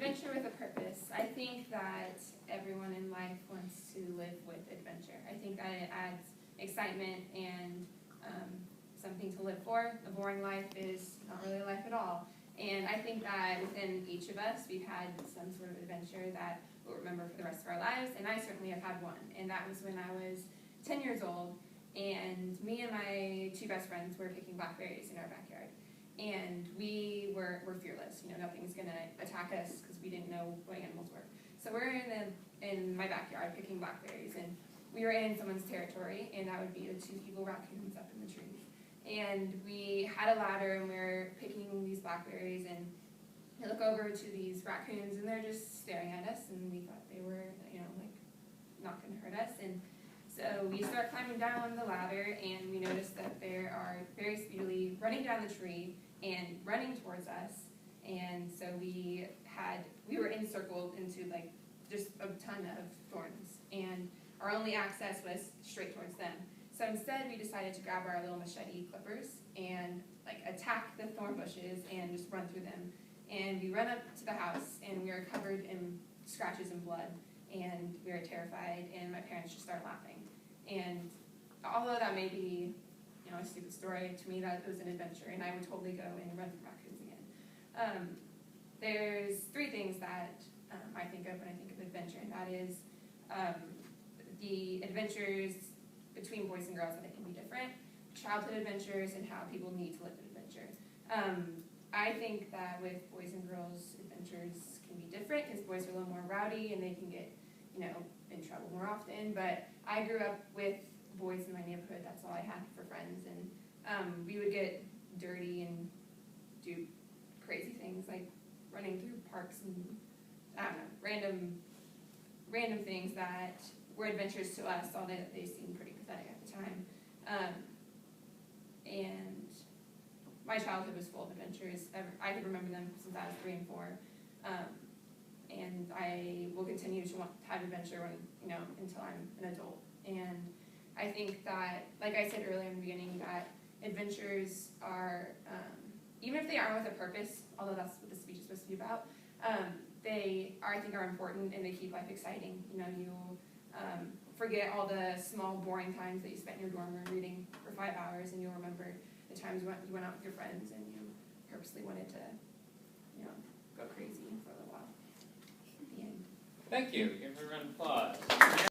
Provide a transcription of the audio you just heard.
Adventure with a purpose. I think that everyone in life wants to live with adventure. I think that it adds excitement and something to live for. A boring life is not really a life at all. And I think that within each of us, we've had some sort of adventure that we'll remember for the rest of our lives, and I certainly have had one. And that was when I was 10 years old, and me and my two best friends were picking blackberries in our backyard. And we were fearless. You know, nothing's going to attack us because we didn't know what animals were. So we're in my backyard picking blackberries, and we were in someone's territory, and that would be the two evil raccoons up in the trees. And we had a ladder, and we were picking these blackberries, and I look over to these raccoons, and they're just staring at us, and we thought they were, not going to hurt us. And so we start climbing down the ladder, and we notice that they are very speedily running down the tree and running towards us. And so we were encircled into just a ton of thorns, and our only access was straight towards them. So instead, we decided to grab our little machete clippers and attack the thorn bushes and just run through them. And we run up to the house, and we were covered in scratches and blood, and we were terrified, and my parents just started laughing. And although that may be, a stupid story, to me that was an adventure, and I would totally go and run from raccoons again. There's three things that I think of when I think of adventure, and that is the adventures between boys and girls, that they can be different, childhood adventures, and how people need to live an adventure. I think that with boys and girls, adventures can be different because boys are a little more rowdy and they can get, in trouble more often. But I grew up with boys in my neighborhood. That's all I had for friends, and we would get dirty and do crazy things like running through parks and random things that were adventures to us, although they seemed pretty pathetic at the time. And my childhood was full of adventures. I could remember them since I was 3 and 4. And I will continue to want to have adventure until I'm an adult. And I think that, like I said earlier in the beginning, that adventures are, even if they aren't with a purpose, although that's what the speech is supposed to be about, they are, I think, are important, and they keep life exciting. You'll forget all the small, boring times that you spent in your dorm room reading for 5 hours, and you'll remember the times you went out with your friends and you purposely wanted to, go crazy for a little while. The end. Thank you. Give her a round of applause.